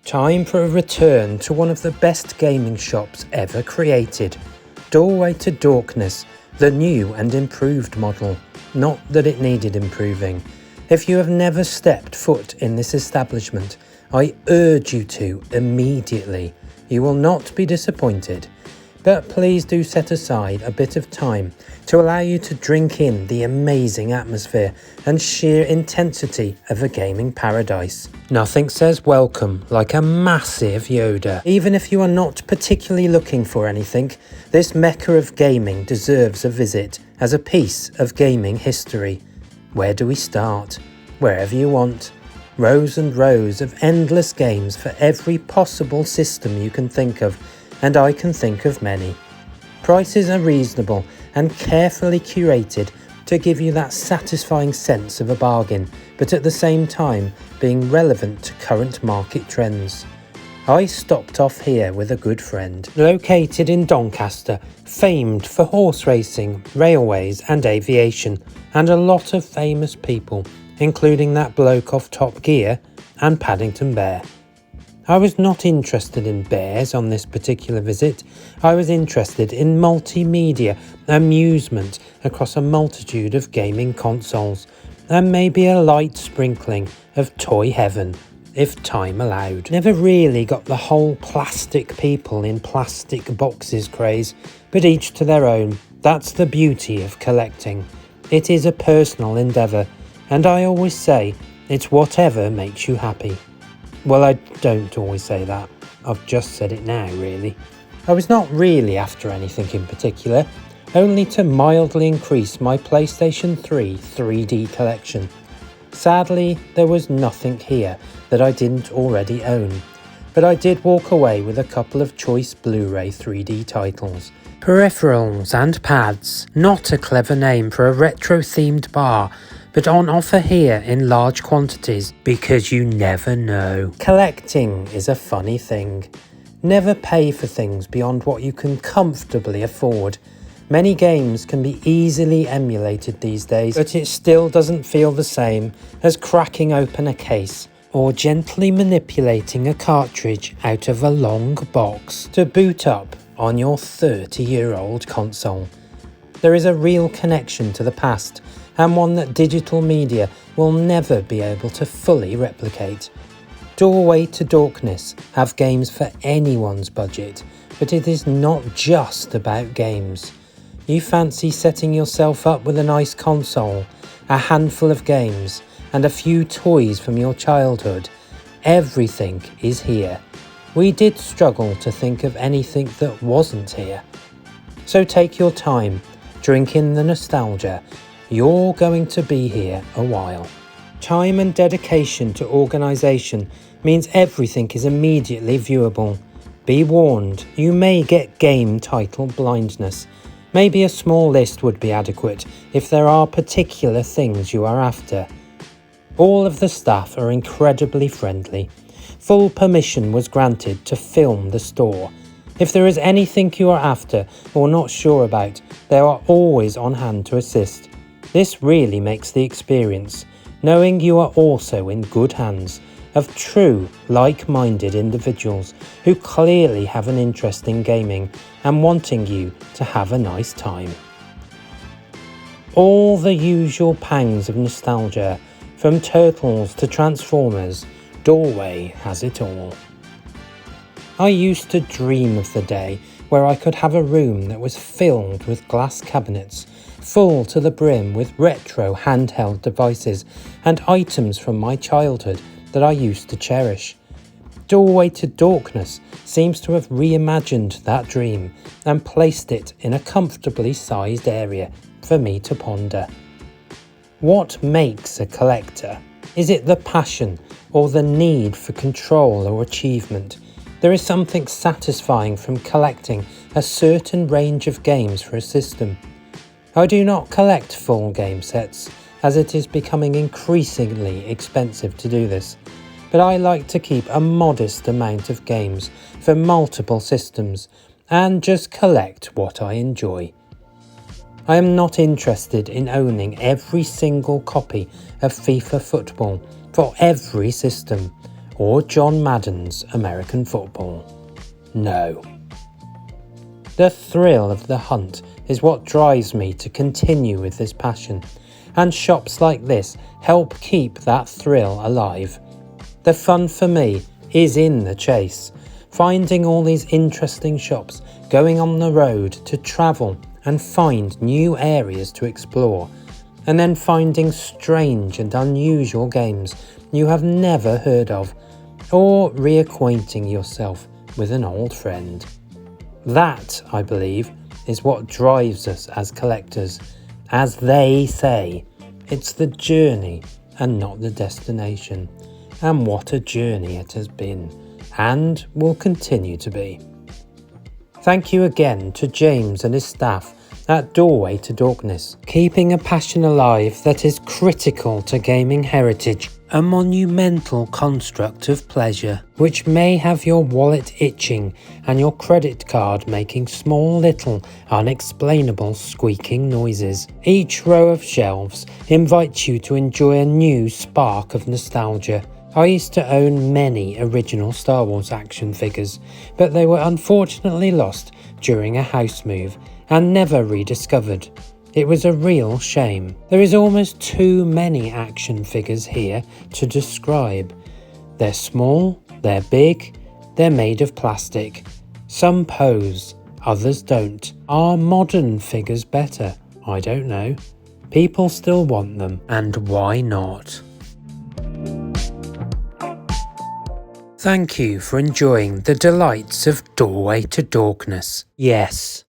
Time for a return to one of the best gaming shops ever created. Doorway to Dorkness, the new and improved model. Not that it needed improving. If you have never stepped foot in this establishment, I urge you to immediately. You will not be disappointed. But please do set aside a bit of time to allow you to drink in the amazing atmosphere and sheer intensity of a gaming paradise. Nothing says welcome like a massive Yoda. Even if you are not particularly looking for anything, this mecca of gaming deserves a visit as a piece of gaming history. Where do we start? Wherever you want. Rows and rows of endless games for every possible system you can think of, and I can think of many. Prices are reasonable and carefully curated to give you that satisfying sense of a bargain, but at the same time being relevant to current market trends. I stopped off here with a good friend. Located in Doncaster, famed for horse racing, railways and aviation, and a lot of famous people, including that bloke off Top Gear and Paddington Bear. I was not interested in bears on this particular visit. I was interested in multimedia amusement across a multitude of gaming consoles, and maybe a light sprinkling of toy heaven, if time allowed. Never really got the whole plastic people in plastic boxes craze, but each to their own. That's the beauty of collecting. It is a personal endeavour, and I always say it's whatever makes you happy. Well, I don't always say that. I've just said it now, really. I was not really after anything in particular, only to mildly increase my PlayStation 3 3D collection. Sadly, there was nothing here that I didn't already own, but I did walk away with a couple of choice Blu-ray 3D titles. Peripherals and pads, not a clever name for a retro-themed bar, but on offer here in large quantities because you never know. Collecting is a funny thing. Never pay for things beyond what you can comfortably afford. Many games can be easily emulated these days, but it still doesn't feel the same as cracking open a case or gently manipulating a cartridge out of a long box to boot up on your 30-year-old console. There is a real connection to the past, and one that digital media will never be able to fully replicate. Doorway to Dorkness have games for anyone's budget, but it is not just about games. You fancy setting yourself up with a nice console, a handful of games, and a few toys from your childhood. Everything is here. We did struggle to think of anything that wasn't here. So take your time, drink in the nostalgia. You're going to be here a while. Time and dedication to organisation means everything is immediately viewable. Be warned, you may get game title blindness. Maybe a small list would be adequate if there are particular things you are after. All of the staff are incredibly friendly. Full permission was granted to film the store. If there is anything you are after or not sure about, they are always on hand to assist. This really makes the experience, knowing you are also in good hands of true, like-minded individuals who clearly have an interest in gaming and wanting you to have a nice time. All the usual pangs of nostalgia, from Turtles to Transformers, Doorway has it all. I used to dream of the day where I could have a room that was filled with glass cabinets, full to the brim with retro handheld devices and items from my childhood that I used to cherish. Doorway to Dorkness seems to have reimagined that dream and placed it in a comfortably sized area for me to ponder. What makes a collector? Is it the passion or the need for control or achievement? There is something satisfying from collecting a certain range of games for a system. I do not collect full game sets, as it is becoming increasingly expensive to do this, but I like to keep a modest amount of games for multiple systems and just collect what I enjoy. I am not interested in owning every single copy of FIFA Football for every system, or John Madden's American football. No. The thrill of the hunt is what drives me to continue with this passion, and shops like this help keep that thrill alive. The fun for me is in the chase, finding all these interesting shops, going on the road to travel and find new areas to explore, and then finding strange and unusual games you have never heard of, or reacquainting yourself with an old friend. That, I believe, is what drives us as collectors. As they say, it's the journey and not the destination. And what a journey it has been, and will continue to be. Thank you again to James and his staff at Doorway to Dorkness, keeping a passion alive that is critical to gaming heritage, a monumental construct of pleasure, which may have your wallet itching and your credit card making small little unexplainable squeaking noises. Each row of shelves invites you to enjoy a new spark of nostalgia. I used to own many original Star Wars action figures, but they were unfortunately lost during a house move and never rediscovered. It was a real shame. There is almost too many action figures here to describe. They're small, they're big, they're made of plastic. Some pose, others don't. Are modern figures better? I don't know. People still want them, and why not? Thank you for enjoying the delights of Doorway to Dorkness. Yes,